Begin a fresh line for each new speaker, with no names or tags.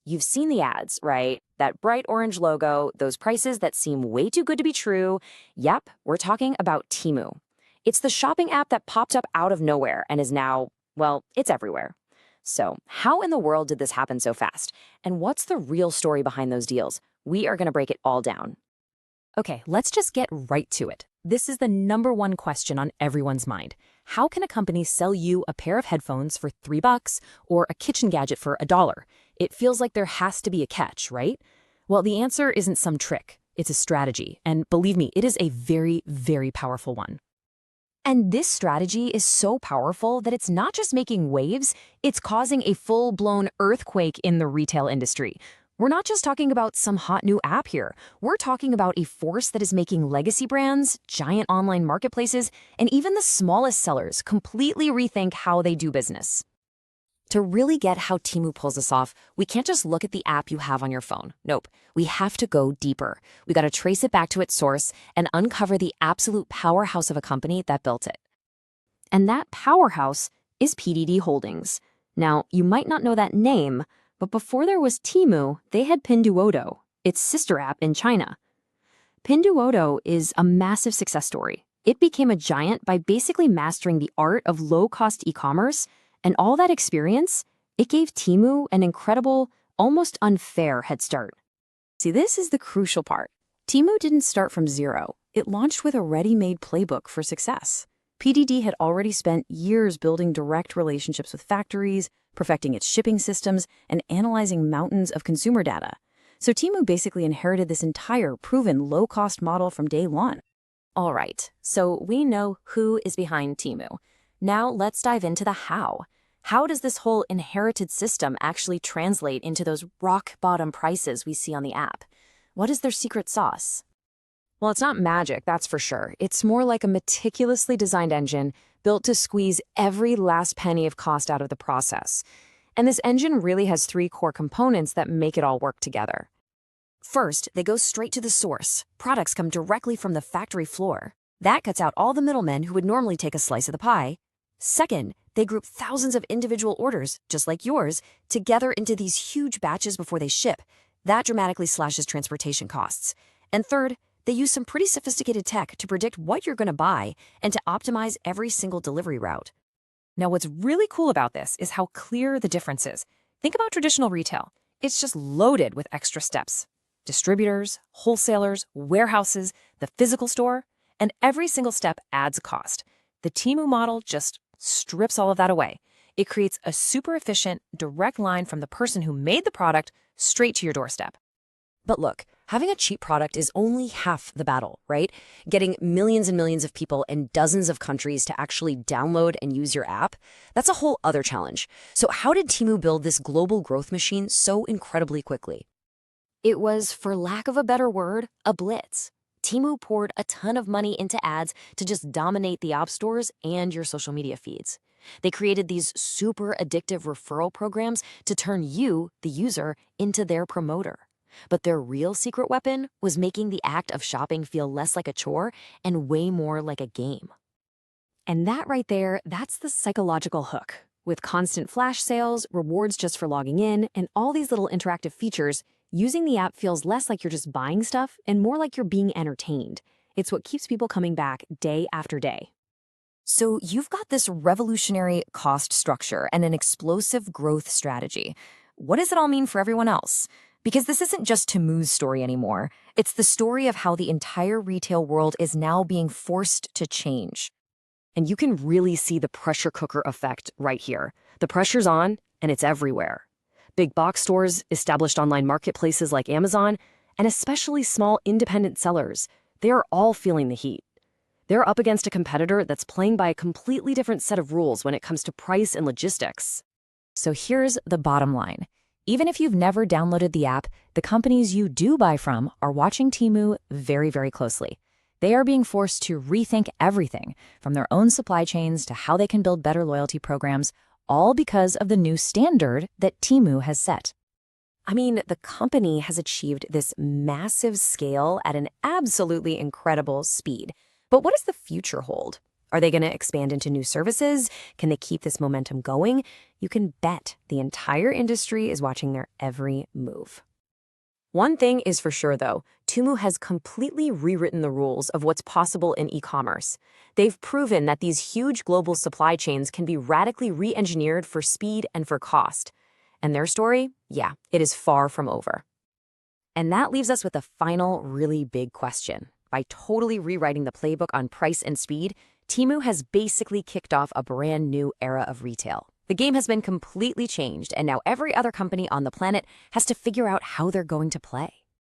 You've seen the ads, right? That bright orange logo, those prices that seem way too good to be true. Yep, we're talking about Temu. It's the shopping app that popped up out of nowhere and is now, well, it's everywhere. So, how in the world did this happen so fast? And what's the real story behind those deals? We are going to break it all down.
Okay, let's just get right to it. This is the number one question on everyone's mind. How can a company sell you a pair of headphones for $3 or a kitchen gadget for $1? It feels like there has to be a catch, right? Well, the answer isn't some trick. It's a strategy. And believe me, it is a very, very powerful one.
And this strategy is so powerful that it's not just making waves, it's causing a full-blown earthquake in the retail industry. We're not just talking about some hot new app here. We're talking about a force that is making legacy brands, giant online marketplaces, and even the smallest sellers completely rethink how they do business. To really get how Temu pulls this off, we can't just look at the app you have on your phone. Nope, we have to go deeper. We got to trace it back to its source and uncover the absolute powerhouse of a company that built it. And that powerhouse is PDD Holdings. Now, you might not know that name, but before there was Temu, they had Pinduoduo, its sister app in China. Pinduoduo is a massive success story. It became a giant by basically mastering the art of low-cost e-commerce, and all that experience, it gave Temu an incredible, almost unfair head start. See, this is the crucial part. Temu didn't start from zero. It launched with a ready-made playbook for success. PDD had already spent years building direct relationships with factories, perfecting its shipping systems, and analyzing mountains of consumer data. So Temu basically inherited this entire proven low-cost model from day one. All right, so we know who is behind Temu. Now let's dive into the how. How does this whole inherited system actually translate into those rock-bottom prices we see on the app? What is their secret sauce? Well, it's not magic, that's for sure. It's more like a meticulously designed engine built to squeeze every last penny of cost out of the process. And this engine really has three core components that make it all work together. First, they go straight to the source. Products come directly from the factory floor. That cuts out all the middlemen who would normally take a slice of the pie. Second, they group thousands of individual orders, just like yours, together into these huge batches before they ship. That dramatically slashes transportation costs. And third, they use some pretty sophisticated tech to predict what you're going to buy and to optimize every single delivery route.
Now, what's really cool about this is how clear the difference is. Think about traditional retail. It's just loaded with extra steps. Distributors, wholesalers, warehouses, the physical store, and every single step adds a cost. The Temu model just strips all of that away. It creates a super efficient, direct line from the person who made the product straight to your doorstep.
But look, having a cheap product is only half the battle, right? Getting millions and millions of people in dozens of countries to actually download and use your app, that's a whole other challenge. So how did Temu build this global growth machine so incredibly quickly? It was, for lack of a better word, a blitz. Temu poured a ton of money into ads to just dominate the app stores and your social media feeds. They created these super addictive referral programs to turn you, the user, into their promoter. But their real secret weapon was making the act of shopping feel less like a chore and way more like a game.
And that right there, that's the psychological hook. With constant flash sales, rewards just for logging in, and all these little interactive features, using the app feels less like you're just buying stuff and more like you're being entertained. It's what keeps people coming back day after day.
So you've got this revolutionary cost structure and an explosive growth strategy. What does it all mean for everyone else? Because this isn't just Temu's story anymore. It's the story of how the entire retail world is now being forced to change. And you can really see the pressure cooker effect right here. The pressure's on, and it's everywhere. Big box stores, established online marketplaces like Amazon, and especially small independent sellers, they are all feeling the heat. They're up against a competitor that's playing by a completely different set of rules when it comes to price and logistics.
So here's the bottom line. Even if you've never downloaded the app, the companies you do buy from are watching Temu very, very closely. They are being forced to rethink everything, from their own supply chains to how they can build better loyalty programs, all because of the new standard that Temu has set.
I mean, the company has achieved this massive scale at an absolutely incredible speed. But what does the future hold? Are they going to expand into new services? Can they keep this momentum going? You can bet the entire industry is watching their every move. One thing is for sure, though, Temu has completely rewritten the rules of what's possible in e-commerce. They've proven that these huge global supply chains can be radically re-engineered for speed and for cost. And their story? Yeah, it is far from over. And that leaves us with a final, really big question. By totally rewriting the playbook on price and speed, Temu has basically kicked off a brand new era of retail. The game has been completely changed, and now every other company on the planet has to figure out how they're going to play.